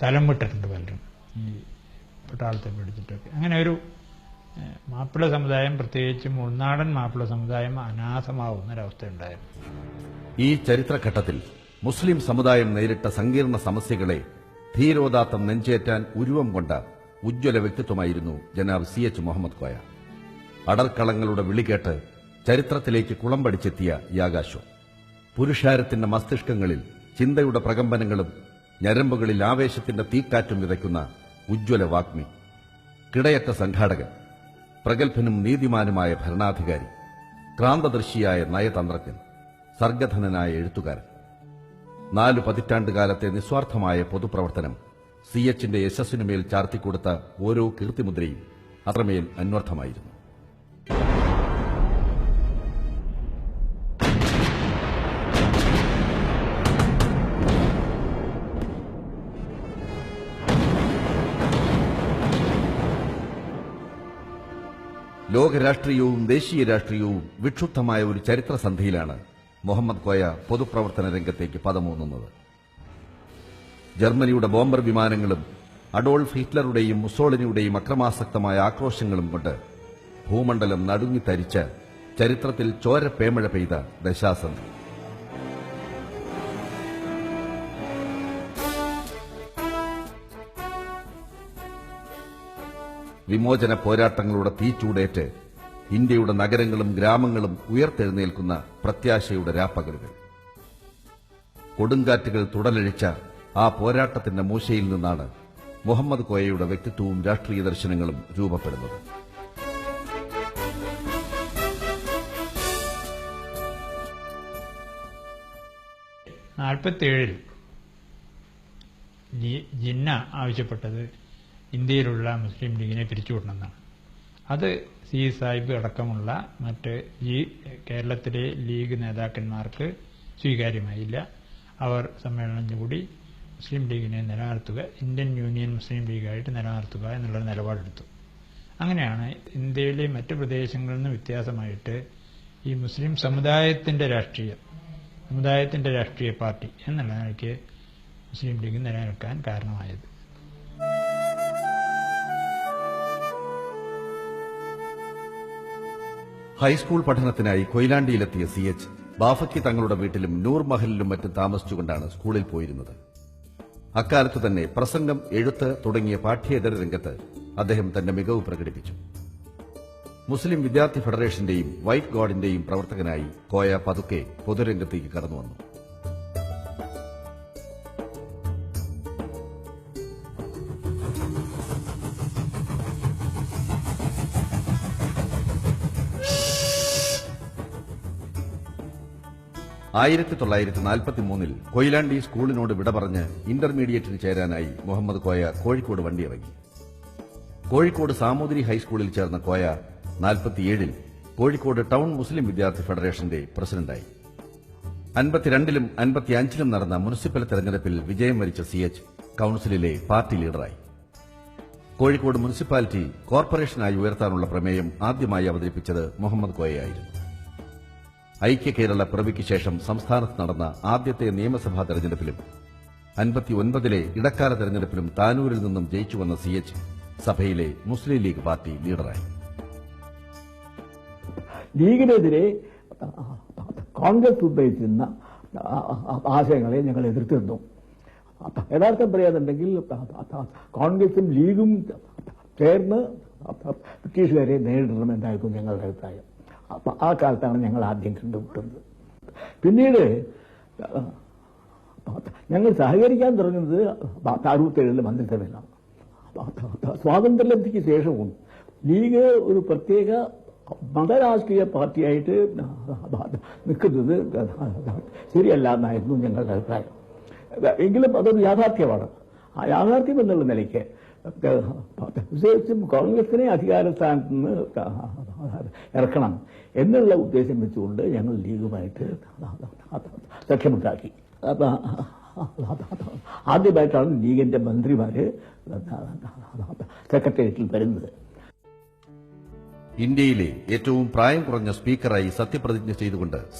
സ്ഥലം വിട്ടിട്ടുണ്ട് പലരും ഈ പട്ടാളത്തെ പിടിച്ചിട്ടൊക്കെ. അങ്ങനെ ഒരു മാപ്പിള സമുദായം, പ്രത്യേകിച്ചും ഉൾനാടൻ മാപ്പിള സമുദായം അനാഥമാവുന്നൊരവസ്ഥയുണ്ടായിരുന്നു. ഈ ചരിത്രഘട്ടത്തിൽ മുസ്ലിം സമുദായം നേരിട്ട സങ്കീർണ സമസ്യകളെ ധീരോദാത്തം നെഞ്ചേറ്റാൻ ഉരുവം കൊണ്ട ഉജ്ജ്വല വ്യക്തിത്വമായിരുന്നു ജനാബ് CH മുഹമ്മദ് കോയ. അടർക്കളങ്ങളുടെ വിളികേട്ട് ചരിത്രത്തിലേക്ക് കുളമ്പടിച്ചെത്തിയ യാകാശോ, പുരുഷാരത്തിന്റെ മസ്തിഷ്കങ്ങളിൽ ചിന്തയുടെ പ്രകമ്പനങ്ങളും ഞരമ്പുകളിൽ ആവേശത്തിന്റെ തീക്കാറ്റും വിതയ്ക്കുന്ന ഉജ്ജ്വല വാഗ്മി, കിടയറ്റ സംഘാടകൻ, പ്രഗത്ഭനും നീതിമാനുമായ ഭരണാധികാരി, ക്രാന്തദർശിയായ നയതന്ത്രജ്ഞൻ, സർഗധനനായ എഴുത്തുകാരൻ. 4 പതിറ്റാണ്ടുകാലത്തെ നിസ്വാർത്ഥമായ പൊതുപ്രവർത്തനം CHന്റെ യശസ്സിനുമേൽ ചാർത്തിക്കൊടുത്ത ഓരോ കീർത്തിമുദ്രയും അത്രമേൽ അന്വർത്ഥമായിരുന്നു. ലോകരാഷ്ട്രീയവും ദേശീയ രാഷ്ട്രീയവും വിക്ഷുബ്ധമായ ഒരു ചരിത്രസന്ധിയിലാണ് മുഹമ്മദ് കോയ പൊതുപ്രവർത്തന രംഗത്തേക്ക് പദമൂന്നുന്നത്. ജർമ്മനിയുടെ ബോംബർ വിമാനങ്ങളും അഡോൾഫ് ഹിറ്റ്ലറുടെയും മുസോളിനിയുടെയും അക്രമാസക്തമായ ആക്രോശങ്ങളും കൊണ്ട് ഭൂമണ്ഡലം നടുങ്ങിത്തരിച്ച ചരിത്രത്തിൽ ചോരപ്പേമഴ പെയ്ത ദശാസന്ധി. വിമോചന പോരാട്ടങ്ങളുടെ തീച്ചൂടേറ്റ് ഇന്ത്യയുടെ നഗരങ്ങളും ഗ്രാമങ്ങളും ഉയർത്തെഴുന്നേൽക്കുന്ന പ്രത്യാശയുടെ രാപ്പകലുകൾ. കൊടുങ്കാറ്റുകൾ തുടലഴിച്ച ആ പോരാട്ടത്തിന്റെ മൂശയിൽ നിന്നാണ് മുഹമ്മദ് കോയയുടെ വ്യക്തിത്വവും രാഷ്ട്രീയ ദർശനങ്ങളും രൂപപ്പെടുന്നത്. ജിന്ന ആവശ്യപ്പെട്ടത് ഇന്ത്യയിലുള്ള മുസ്ലിം ലീഗിനെ പിരിച്ചുവിടണമെന്നാണ്. അത് സാഹിബ് അടക്കമുള്ള മറ്റ് കേരളത്തിലെ ലീഗ് നേതാക്കന്മാർക്ക് സ്വീകാര്യമായില്ല. അവർ സമ്മേളനം കൂടി മുസ്ലിം ലീഗിനെ നിലനിർത്തുക, ഇന്ത്യൻ യൂണിയൻ മുസ്ലിം ലീഗായിട്ട് നിലനിർത്തുക എന്നുള്ള നിലപാടെടുത്തു. അങ്ങനെയാണ് ഇന്ത്യയിലെ മറ്റ് പ്രദേശങ്ങളിൽ നിന്ന് വ്യത്യാസമായിട്ട് ഈ മുസ്ലിം സമുദായത്തിന്റെ രാഷ്ട്രീയ പാർട്ടി എന്നുള്ള നിലയ്ക്ക് മുസ്ലിം ലീഗ് നിലനിൽക്കാൻ കാരണമായത്. ഹൈസ്കൂൾ പഠനത്തിനായി കൊയിലാണ്ടിയിലെത്തിയ CH ബാഫക്കി തങ്ങളുടെ വീട്ടിലും നൂർ മഹലിലും മറ്റും താമസിച്ചുകൊണ്ടാണ് സ്കൂളിൽ പോയിരുന്നത്. അക്കാലത്തു തന്നെ പ്രസംഗം, എഴുത്ത് തുടങ്ങിയ പാഠ്യേതര രംഗത്ത് അദ്ദേഹം തന്റെ മികവ് പ്രകടിപ്പിച്ചു. മുസ്ലിം വിദ്യാർത്ഥി ഫെഡറേഷന്റെയും വൈറ്റ് ഗോഡിന്റെയും പ്രവർത്തകനായി കോയ പതുക്കെ പൊതുരംഗത്തേക്ക് കടന്നുവന്നു. ആയിരത്തി 1943 കൊയിലാണ്ടി സ്കൂളിനോട് വിട പറഞ്ഞ് ഇന്റർമീഡിയറ്റിന് ചേരാനായി മുഹമ്മദ് കോയ കോഴിക്കോട് വണ്ടിയിറങ്ങി. കോഴിക്കോട് സാമൂതിരി ഹൈസ്കൂളിൽ ചേർന്ന കോയ 47 കോഴിക്കോട് ടൗൺ മുസ്ലിം വിദ്യാർത്ഥി ഫെഡറേഷന്റെ പ്രസിഡന്റായി. 52 55 നടന്ന മുനിസിപ്പൽ തെരഞ്ഞെടുപ്പിൽ വിജയം വരിച്ച CH കൌൺസിലിലെ പാർട്ടി ലീഡറായി. കോഴിക്കോട് മുനിസിപ്പാലിറ്റി കോർപ്പറേഷനായി ഉയർത്താനുള്ള പ്രമേയം ആദ്യമായി അവതരിപ്പിച്ചത് മുഹമ്മദ് കോയയായിരുന്നു. ഐക്യ കേരള പിറവിക്ക് ശേഷം സംസ്ഥാനത്ത് നടന്ന ആദ്യത്തെ നിയമസഭാ തെരഞ്ഞെടുപ്പിലും 59 ഇടക്കാല തെരഞ്ഞെടുപ്പിലും താനൂരിൽ നിന്നും ജയിച്ചുവന്ന CH സഭയിലെ മുസ്ലിം ലീഗ് പാർട്ടി ലീഡറായി. ലീഗിനെതിരെ കോൺഗ്രസ് ഉന്നയിച്ചിരുന്ന ആശയങ്ങളെ ഞങ്ങൾ എതിർത്തിരുന്നു. യഥാർത്ഥം പറയാന്നുണ്ടെങ്കിൽ കോൺഗ്രസും ലീഗും ചേർന്ന് ബ്രിട്ടീഷുകാരെ നേരിടണമെന്നായിരുന്നു ഞങ്ങളുടെ അഭിപ്രായം. ആ കാലത്താണ് ഞങ്ങൾ ആദ്യം കണ്ടുമുട്ടുന്നത്. പിന്നീട് ഞങ്ങൾ സഹകരിക്കാൻ തുടങ്ങുന്നത് 67 മന്ത്രിസഭയിലാണ്. സ്വാതന്ത്ര്യലബ്ധിക്ക് ശേഷവും ലീഗ് ഒരു പ്രത്യേക മതരാഷ്ട്രീയ പാർട്ടിയായിട്ട് നിൽക്കുന്നത് ശരിയല്ല എന്നായിരുന്നു ഞങ്ങളുടെ അഭിപ്രായം. എങ്കിലും അതൊരു യാഥാർത്ഥ്യമാണ്. ആ യാഥാർത്ഥ്യം എന്നുള്ള നിലയ്ക്ക് വിശേഷിച്ചും കോൺഗ്രസിനെ അധികാരസ്ഥാനത്ത് നിന്ന് ഇറക്കണം എന്നുള്ള ഉദ്ദേശം വെച്ചുകൊണ്ട് ഞങ്ങൾ ലീഗുമായിട്ട് സഖ്യമുണ്ടാക്കി. ആദ്യമായിട്ടാണ് ലീഗിന്റെ മന്ത്രിമാര് സെക്രട്ടേറിയറ്റിൽ വരുന്നത്. ഇന്ത്യയിലെ ഏറ്റവും പ്രായം കുറഞ്ഞ സ്പീക്കറായി സത്യപ്രതിജ്ഞ ചെയ്തുകൊണ്ട്